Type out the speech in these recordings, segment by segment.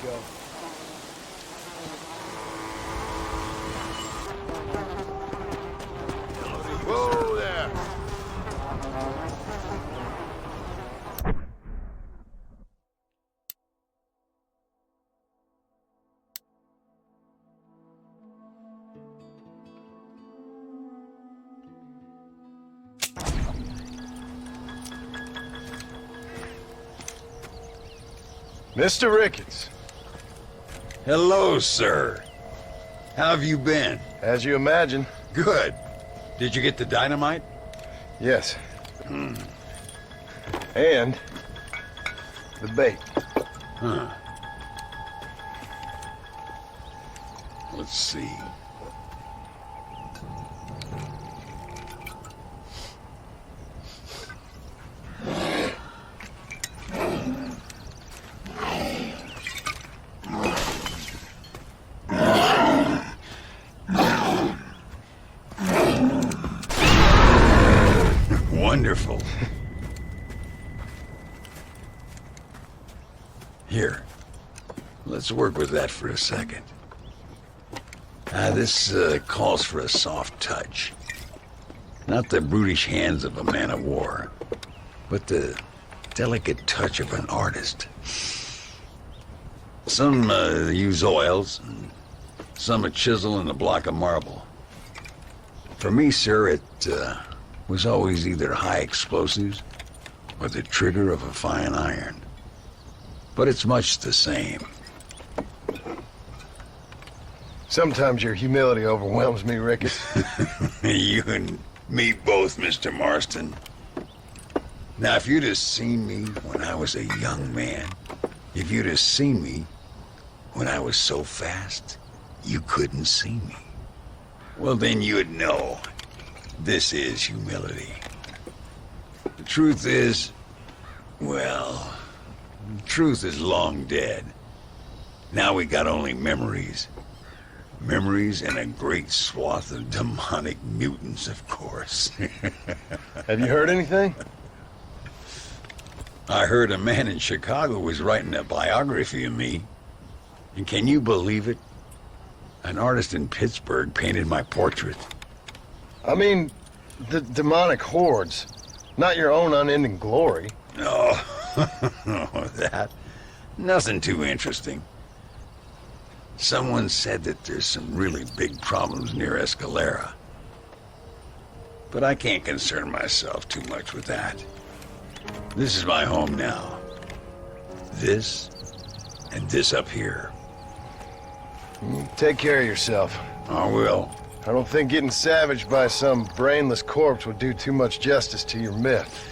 we go. Whoa there! Mr. Ricketts, Hello, sir. How have you been? as you imagine, Good. Did you get the dynamite? yes. And the bait. Huh. Let's see. Wonderful. Here, let's work with that for a second. This calls for a soft touch. Not the brutish hands of a man of war, but the delicate touch of an artist. Some use oils, and some a chisel and a block of marble. For me, sir, it was always either high explosives or the trigger of a fine iron. But it's much the same. Sometimes your humility overwhelms me, Ricketts. You and me both, Mr. Marston. Now, if you'd have seen me when I was a young man, if you'd have seen me when I was so fast, you couldn't see me. Well, then you'd know this is humility. The truth is, well, the truth is long dead. Now we got only memories. Memories and a great swath of demonic mutants, of course. Have you heard anything? I heard a man in Chicago was writing a biography of me. And can you believe it? An artist in Pittsburgh painted my portrait. I mean, the demonic hordes, not your own unending glory. No, that. Nothing too interesting. Someone said that there's some really big problems near Escalera. But I can't concern myself too much with that. This is my home now. This, and this up here. Take care of yourself. I will. I don't think getting savaged by some brainless corpse would do too much justice to your myth.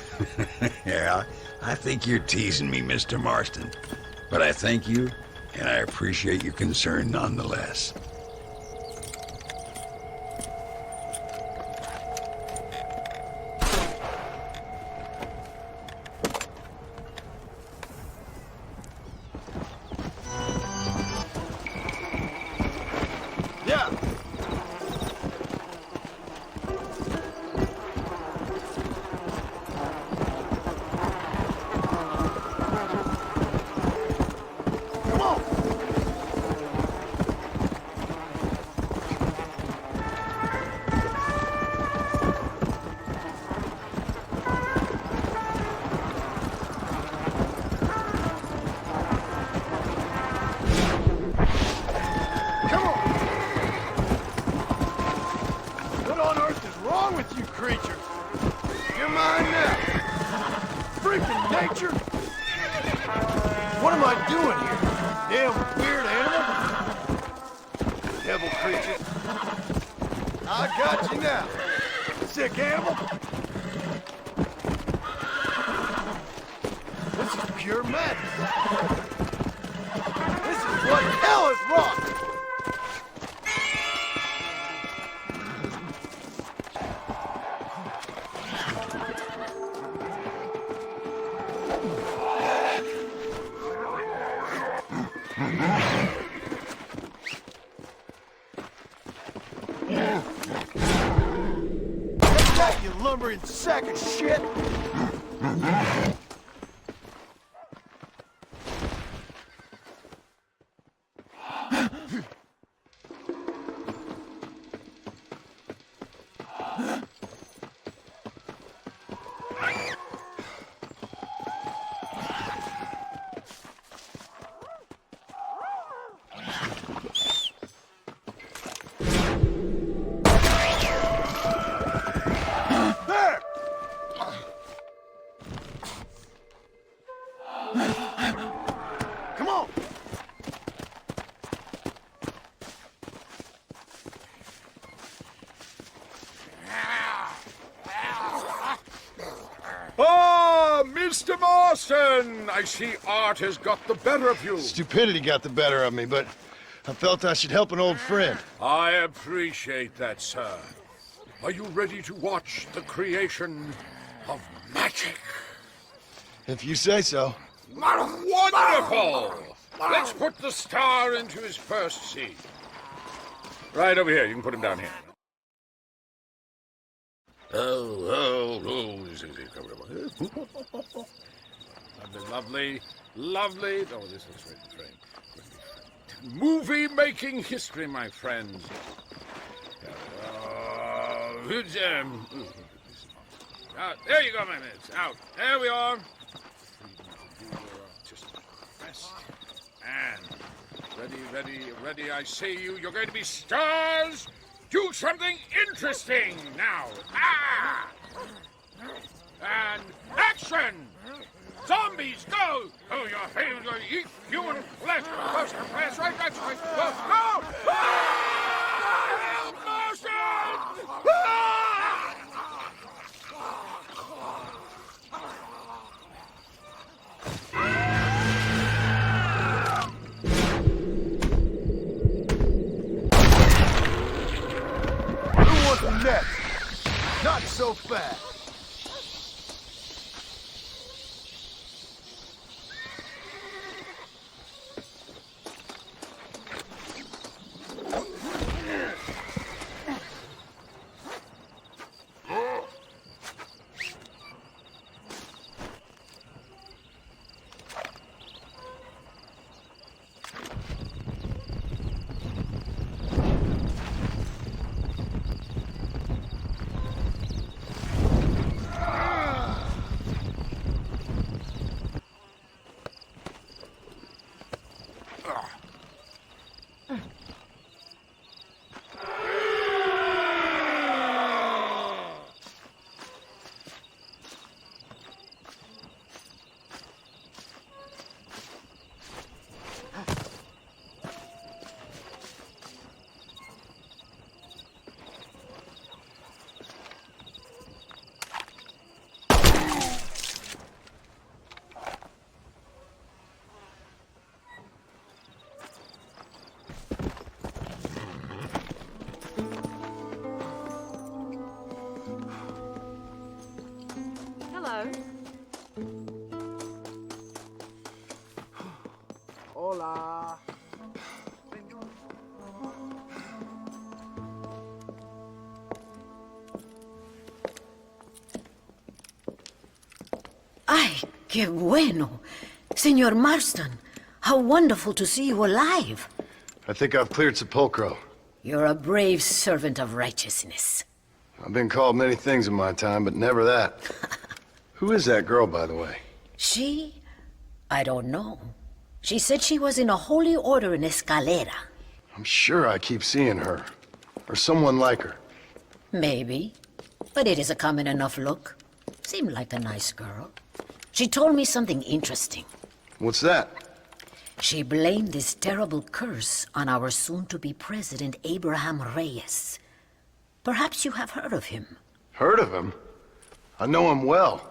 Yeah, I think you're teasing me, Mr. Marston. But I thank you, and I appreciate your concern nonetheless. Yeah. Creature. You're mine now. Freaking nature. What am I doing here? Damn weird animal. Devil creature. I got you now. Sick animal. This is pure madness. This is what hell is wrought. Take that, you lumbering sack of shit! Come on! Ah, Mr. Marston! I see art has got the better of you. Stupidity got the better of me, but I felt I should help an old friend. I appreciate that, sir. Are you ready to watch the creation of magic? If you say so. Wonderful! Let's put the star into his first scene. Right over here. You can put him down here. Oh. Lovely. Oh, this is frame. Movie-making history, my friends. There you go, my minutes. Out. There we are. Just rest. And ready. I say you. You're going to be stars. Do something interesting now. And action! Zombies, go! Oh, your favorite going to eat human flesh. That's right. Go! Who wants next? Not so fast. Hello. Hola. Ay, qué bueno. Señor Marston, how wonderful to see you alive. I think I've cleared Sepulcro. You're a brave servant of righteousness. I've been called many things in my time, but never that. Who is that girl, by the way? She? I don't know. She said she was in a holy order in Escalera. I'm sure I keep seeing her. Or someone like her. Maybe. But it is a common enough look. Seemed like a nice girl. She told me something interesting. What's that? She blamed this terrible curse on our soon-to-be president, Abraham Reyes. Perhaps you have heard of him. Heard of him? I know him well.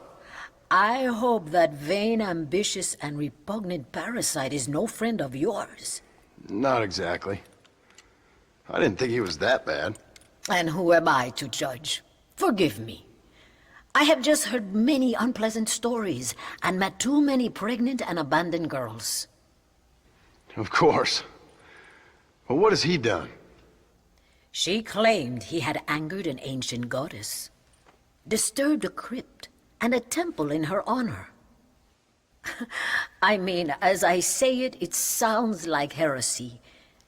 I hope that vain, ambitious, and repugnant parasite is no friend of yours. Not exactly. I didn't think he was that bad. And who am I to judge? Forgive me. I have just heard many unpleasant stories and met too many pregnant and abandoned girls. Of course. But what has he done? She claimed he had angered an ancient goddess, disturbed a crypt and a temple in her honor. I mean, as I say it, it sounds like heresy,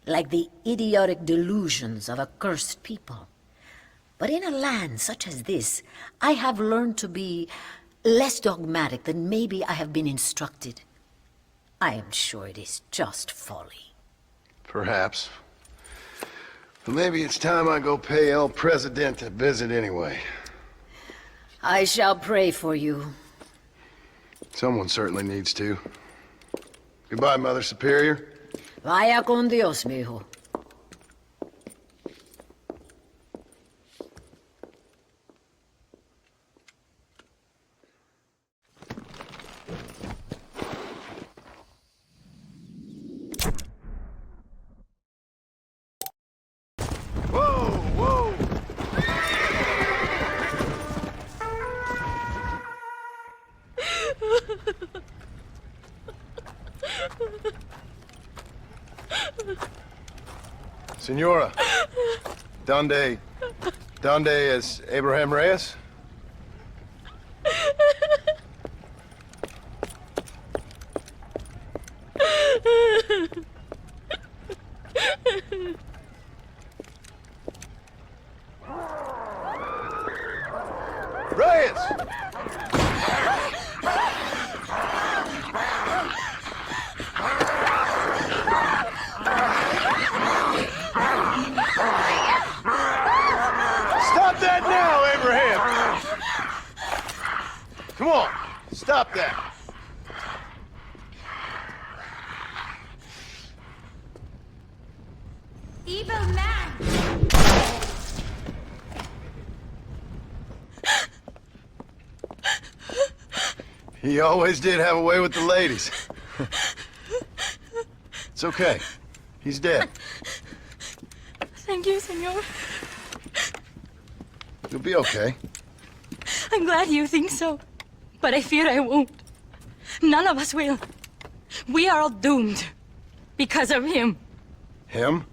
like the idiotic delusions of a cursed people. But in a land such as this, I have learned to be less dogmatic than maybe I have been instructed. I am sure it is just folly. Perhaps. But maybe it's time I go pay El Presidente a visit anyway. I shall pray for you. Someone certainly needs to. Goodbye, Mother Superior. Vaya con Dios, mijo. Whoa, whoa! Senora, donde es Abraham Reyes? Reyes! Stop that now, Abraham! Come on, stop that. Evil man! He always did have a way with the ladies. It's okay. He's dead. Thank you, senor. You'll be okay. I'm glad you think so. But I fear I won't. None of us will. We are all doomed. Because of him. Him?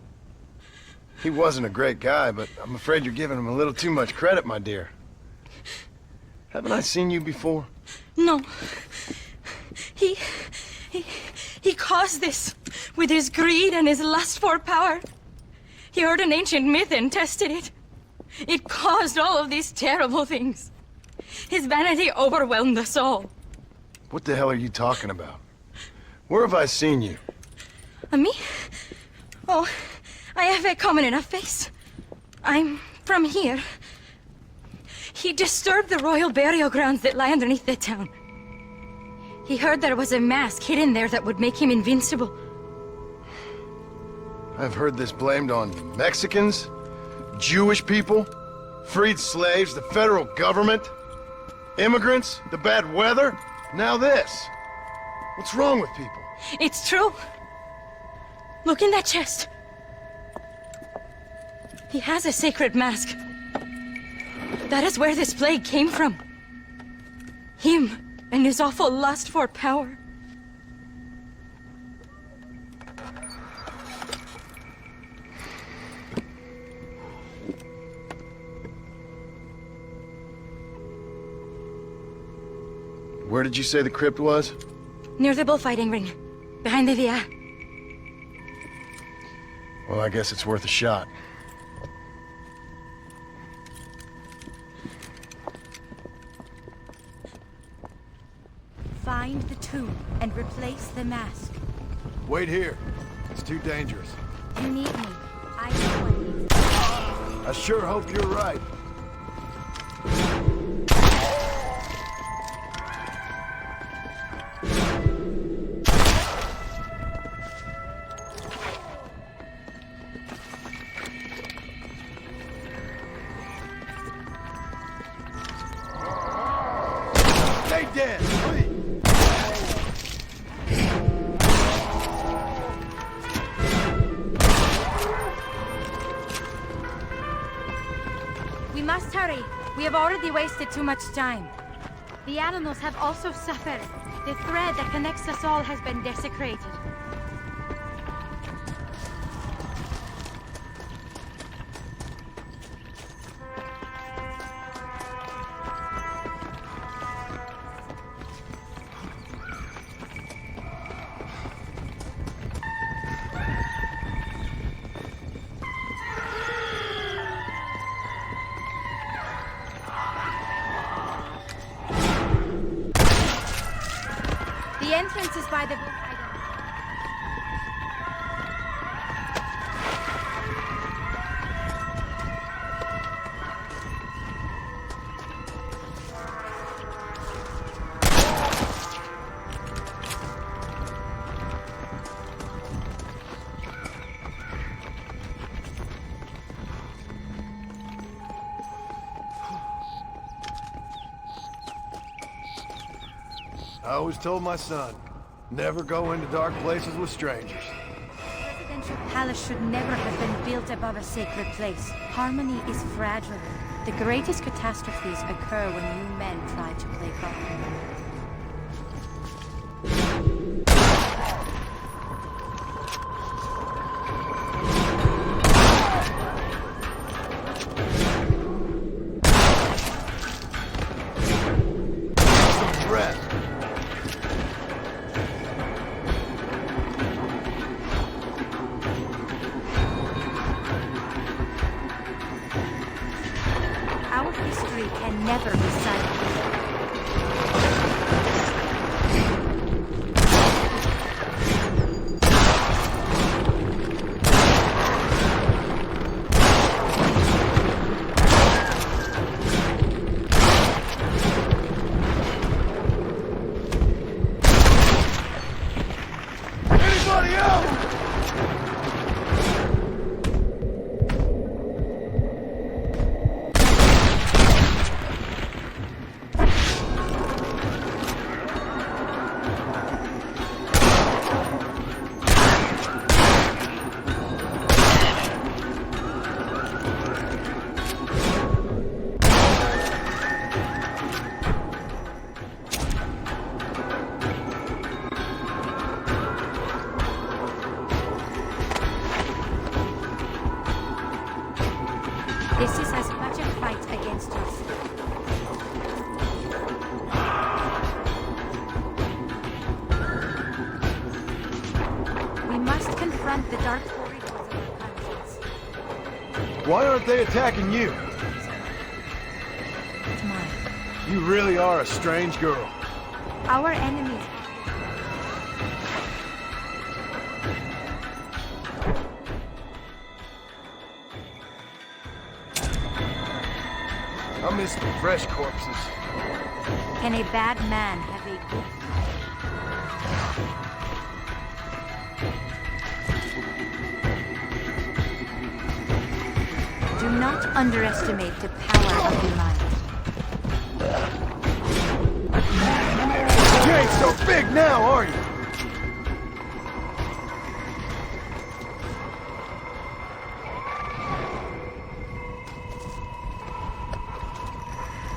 He wasn't a great guy, but I'm afraid you're giving him a little too much credit, my dear. Haven't I seen you before? No. He caused this with his greed and his lust for power. He heard an ancient myth and tested it. It caused all of these terrible things. His vanity overwhelmed us all. What the hell are you talking about? Where have I seen you? Me? Oh, I have a common enough face. I'm from here. He disturbed the royal burial grounds that lie underneath the town. He heard there was a mask hidden there that would make him invincible. I've heard this blamed on Mexicans, Jewish people, freed slaves, the federal government, immigrants, the bad weather, now this. What's wrong with people? It's true. Look in that chest. He has a sacred mask. That is where this plague came from. Him and his awful lust for power. Where did you say the crypt was? Near the bullfighting ring. Behind the villa. Well, I guess it's worth a shot. Find the tomb and replace the mask. Wait here. It's too dangerous. You need me. I know what needs. I sure hope you're right. Stay dead, please. We must hurry. We have already wasted too much time. The animals have also suffered. The thread that connects us all has been desecrated. entrance is by the book. I always told my son, never go into dark places with strangers. The residential palace should never have been built above a sacred place. Harmony is fragile. The greatest catastrophes occur when you men try to play God. Our history can never be silenced. Anybody else? This is as much a fight against yourself. We must confront the dark corridors of our conscience. Why aren't they attacking you? It's mine. You really are a strange girl. Our enemies. I miss the fresh corpses. Can a bad man have a good... Do not underestimate the power of the mind. You ain't so big now, are you?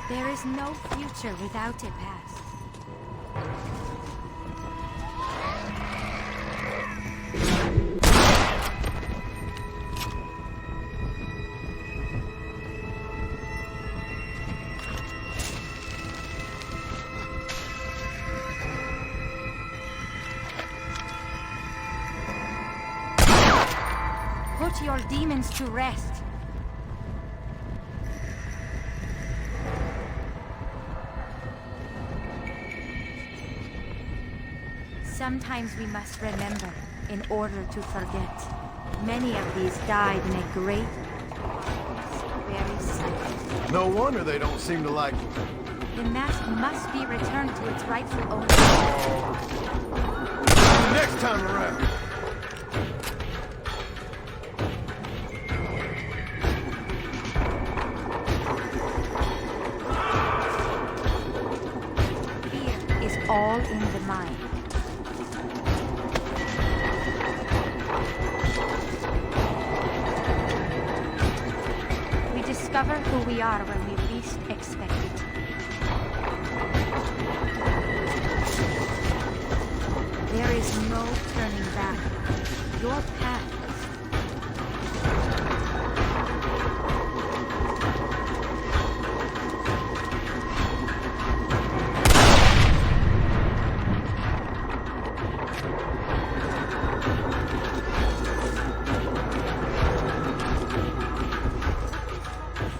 There is no future without a past. Put your demons to rest. Sometimes we must remember in order to forget. Many of these died in a great, very silent. No wonder they don't seem to like you. The mask must be returned to its rightful owner. Next time around. Fear is all in the mind. We discover who we are when we least expect it. There is no turning back. Your path.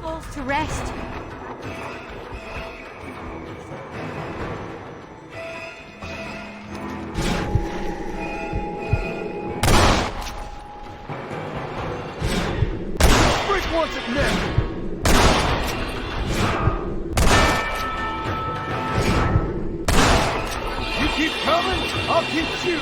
Falls to rest. I'll keep shooting.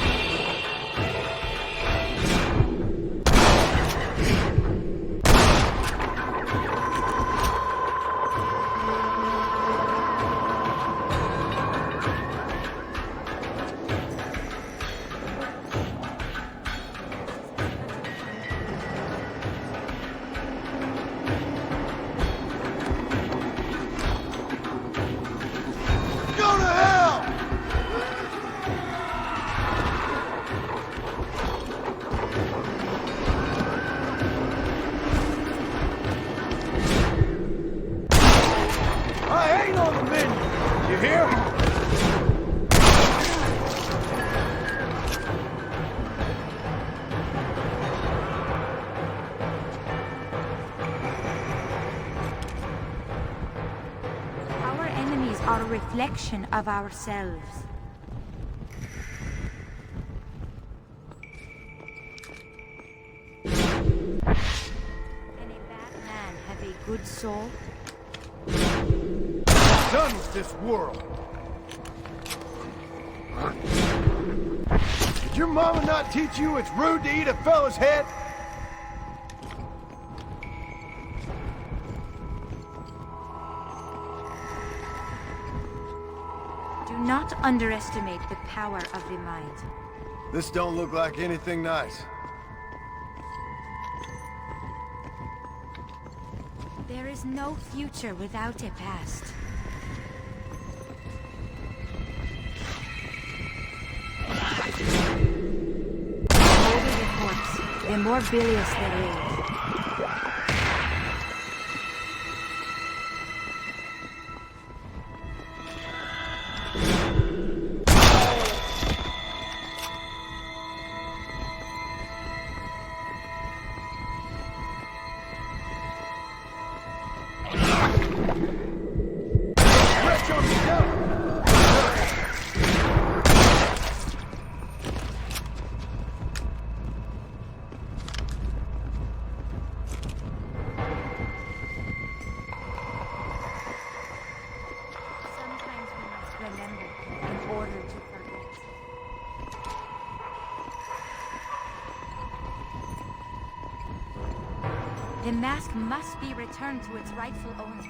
Go to hell! I ain't on the menu. You hear? Our enemies are a reflection of ourselves. Can a bad man have a good soul? Done with this world. Did your mama not teach you it's rude to eat a fella's head? Do not underestimate the power of the mind. This don't look like anything nice. There is no future without a past. The older the corpse, the more bilious the rage. Wretch on the devil! Sometimes we must remember in order to forget. The mask must be returned to its rightful owner.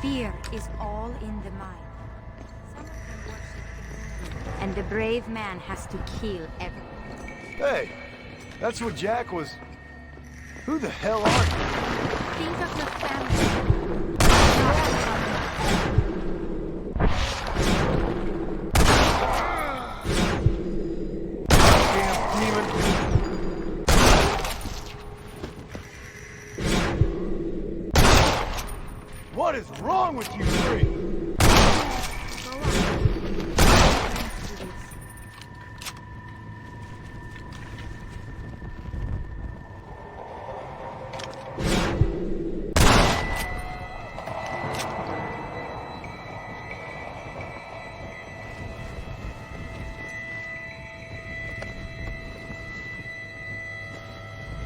Fear is all in the mind. Some of them worship the and the brave man has to kill everyone. Hey, that's what Jack was... Who the hell are you? Think of your family. Damn demon. What is wrong with you three?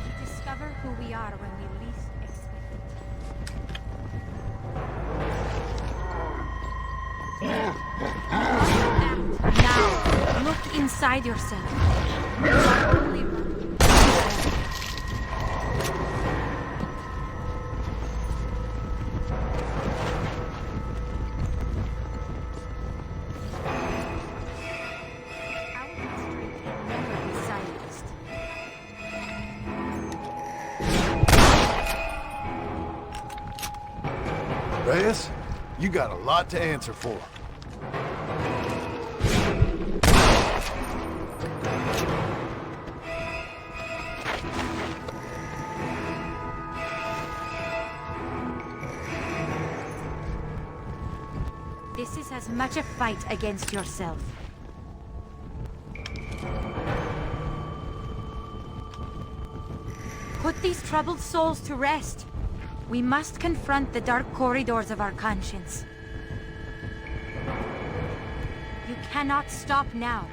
We discover who we are when we least expect it. Act now. Look inside yourself. You are only running. Our history can never be silenced. Reyes, you got a lot to answer for. This is as much a fight against yourself. Put these troubled souls to rest. We must confront the dark corridors of our conscience. cannot stop now.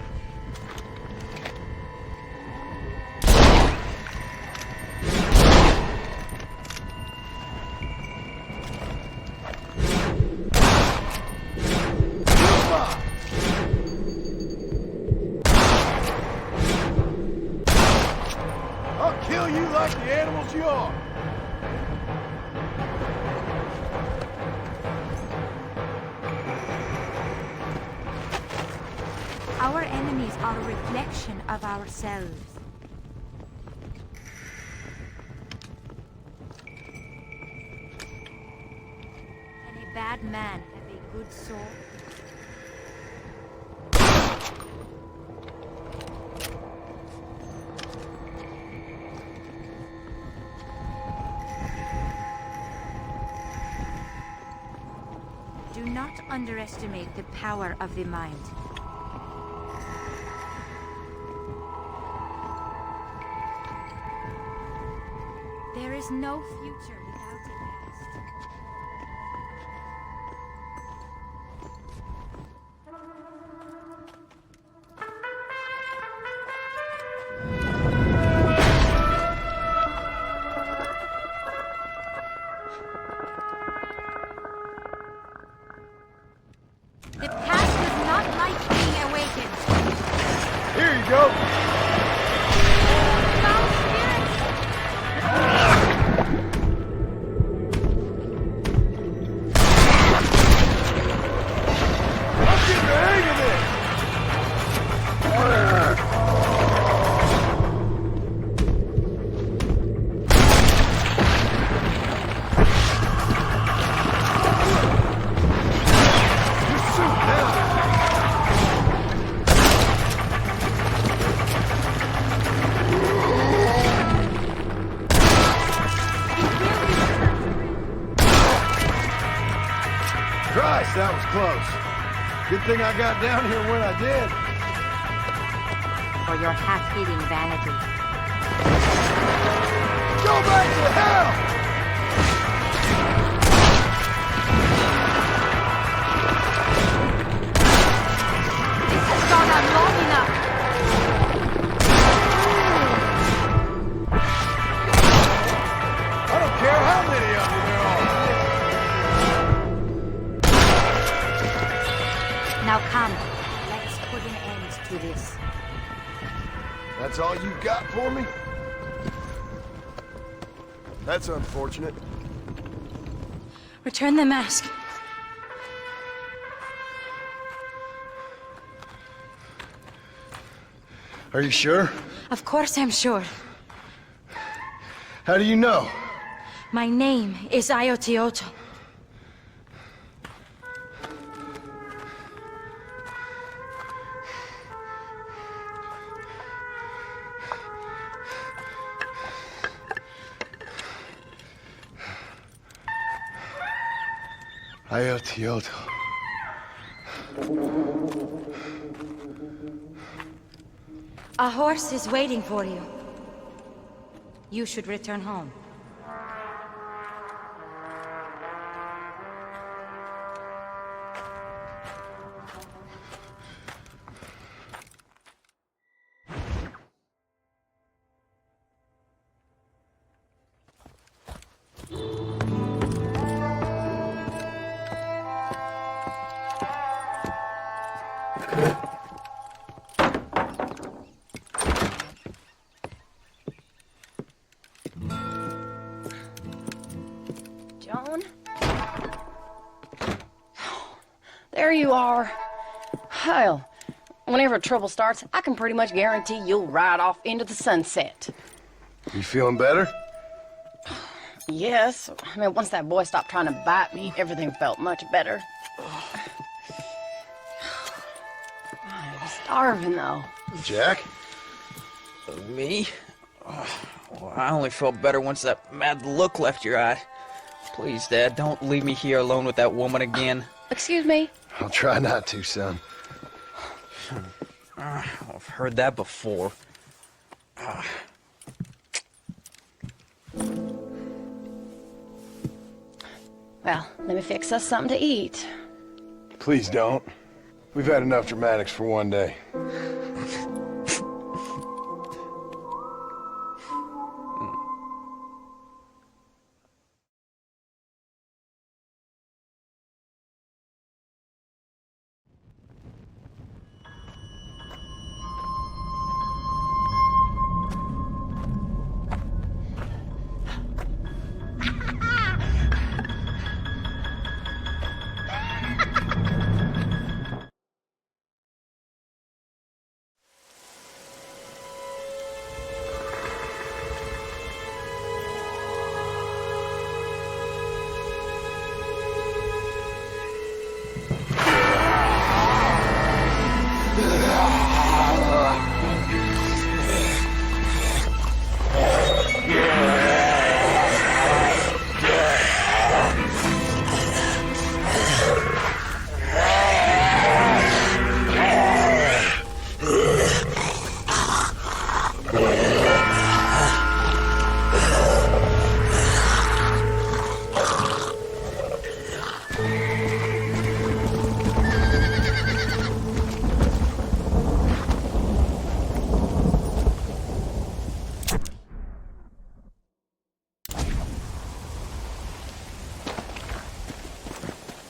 I'll kill you like the animals you are. Our enemies are a reflection of ourselves. Can a bad man have a good soul? Do not underestimate the power of the mind. There is no future without a past. The past does not like being awakened. Here you go. Foul spirits! I'm getting the hang of this. You shoot now. Christ, that was close. Good thing I got down here when I did. For your half-eating vanity. Go back to hell! This has gone on long enough. I don't care how many of you there are. Now come, let's put an end to this. That's all you got for me? That's unfortunate. Return the mask. Are you sure? Of course I'm sure. How do you know? My name is Ayotioto. Ayotioto. A horse is waiting for you. You should return home. Joan? There you are. Hell, whenever trouble starts, I can pretty much guarantee you'll ride off into the sunset. You feeling better? Yes, I mean, once that boy stopped trying to bite me, everything felt much better. I'm starving, though. Jack? Me? Well, I only felt better once that mad look left your eye. Please, Dad, don't leave me here alone with that woman again. Excuse me? I'll try not to, son. I've heard that before. Well, let me fix us something to eat. Please don't. We've had enough dramatics for one day.